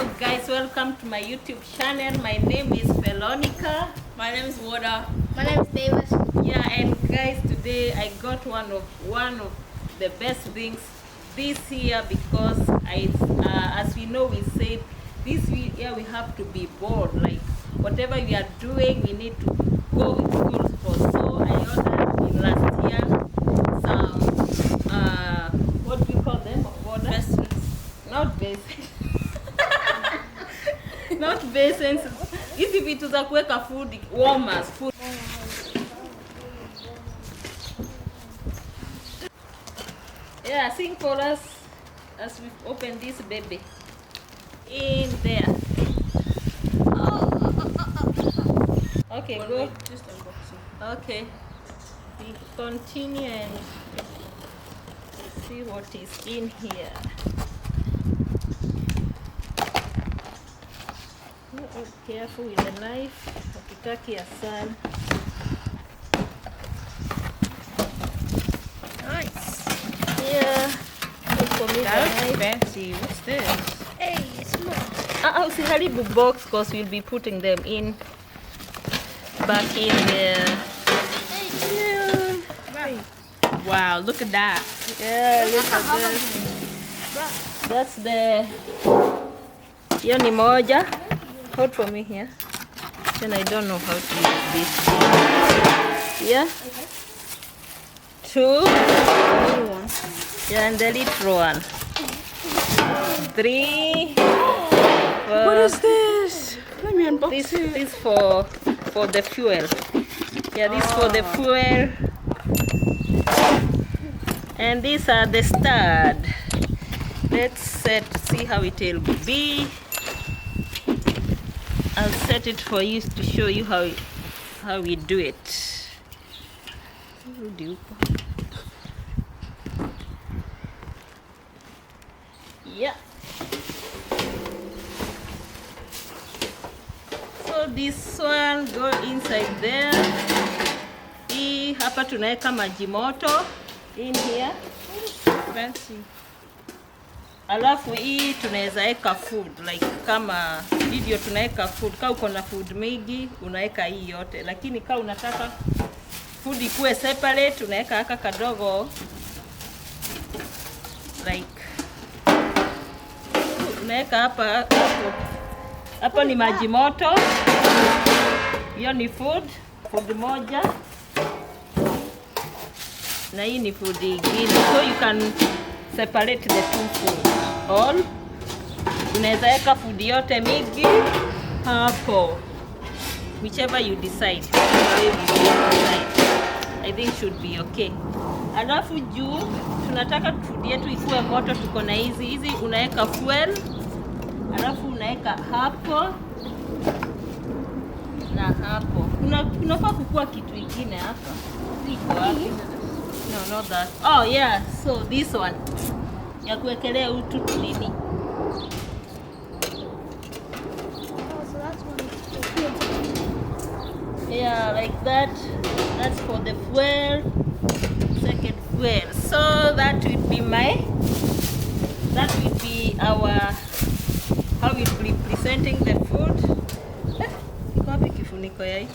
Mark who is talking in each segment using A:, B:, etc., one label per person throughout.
A: Hello guys, welcome to my YouTube channel. My name is Veronica.
B: My name is Wada.
C: My name is Davis.
A: Yeah, and guys, today I got one of the best things this year because as we know, we said this year we have to be bold. Like whatever we are doing, we need to go with full force. So I ordered in last year some what do you call them?
B: Basins.
A: Not basins. Not basins. Hizi vitu za kuweka food warmers. Food. Yeah, sing for us as we open this baby. In there. Okay, go.
B: Just unboxing.
A: Okay. We continue and see what is in here. Oh, careful with the knife. Ukitaki asali.
B: Nice.
A: Yeah. Look for me the
B: That
A: knife.
B: looks fancy. What's this?
C: Hey, it's more.
A: Usiharibu box because we'll be putting them in back in there.
B: Wow, look at that.
A: Yeah, look at this. That's the hiyo ni moja. Hold for me here. Then I don't know how to use this. Yeah. Two. Yeah, and the little one. Three.
B: What is this? Let me unbox it.
A: This for the fuel. Yeah, this for the fuel. And these are the stud. Let's see how it will be. I'll set it for you to show you how we do it. Yeah. So this one go inside there. Hii hapa tunaweka maji moto in here.
B: Fancy.
A: Alafu hii tunaweza weka food like kama video tunaweka food. Kama uko na food mingi unaweka hii yote, lakini kama unataka food ikuwe separate unaweka haka kadogo like unaweka hapa. Hapo ni maji moto, hiyo ni food moja, na hii ni food ingine, so you can separate the two food. All unaweza weka food yote mingi hapo, whichever you decide. I think should be okay. Alafu juu tunataka food yetu ikuwe moto, tuko na hizi unaweka fuel, alafu unaweka hapo na hapo. Kunafaa kukua kitu ingine hapa. Iko wapi? No, not that. Oh yeah, so this one ya kuwekelea utu nini.
C: Oh, so that's one.
A: Yeah, like that. That's for the fuel. Second fuel. So that will be our how we'll be presenting the food. Iko wapi kifuniko ya hii?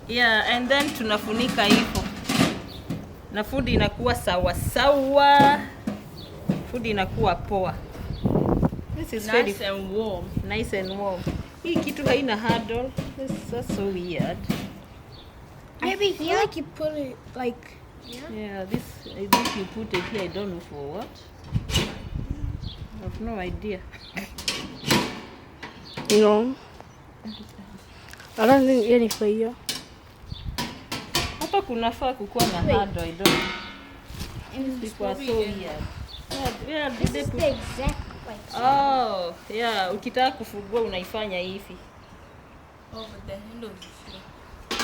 A: Yeah, and then tunafunika hivyo. Na food inakuwa sawa sawa. Food inakuwa poa. This is
B: Nice and warm.
A: nice and warm. Hii kitu haina handle. That's so weird.
C: Maybe
B: I feel
C: here.
B: like you put it like
A: Yeah, this I think you put it here. I don't know for what. I have no idea.
B: no. I don't think any for you.
A: Hapa kunafaa kukuwa na handle. I don't know. People are so weird. Yeah, did
C: This
A: they
C: is
A: put...
C: the exact like.
A: Oh, yeah, ukitaka kufungua unaifanya hivi.
B: Oh, but the handle is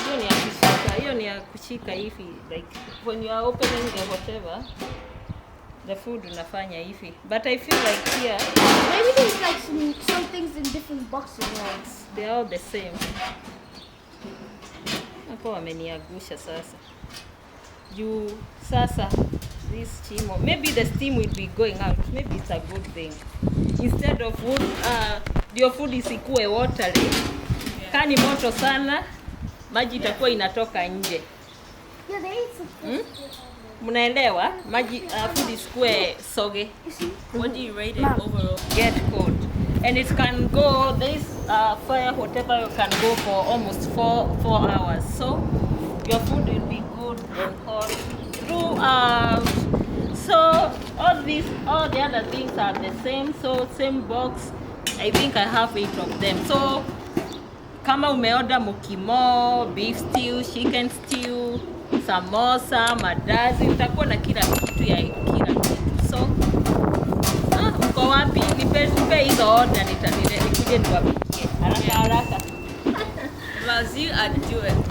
A: Hiyo ni ya kushika. Hiyo ni ya kushika hivi, like when you are opening the whatever, the food unafanya hivi. But I feel like here
C: Maybe there's like some things in different boxes.
A: they are all the same. Hapo wameniagusha sasa. Juu sasa this steam, or maybe the steam will be going out. Maybe it's a good thing. Instead of wood, your food isikue watery. Kani moto sana, maji itakuwa inatoka nje.
C: Yeah, they eat some fish.
A: Mnaelewa? Maji food isikue soge.
D: What do you rate it overall?
A: Get cold. And it can go, this fire, whatever, can go for almost 4 hours. So your food will be good and hot throughout. So all the other things are the same. So same box. I think I have 8 of them. So kama umeorder mukimo, beef stew, chicken stew, samosa, madazi, utakuwa na kila kitu ya kila kitu. So uko wapi? Nipe hizo order, nikuje niwapikie haraka haraka.
D: Lazi, I'd do it.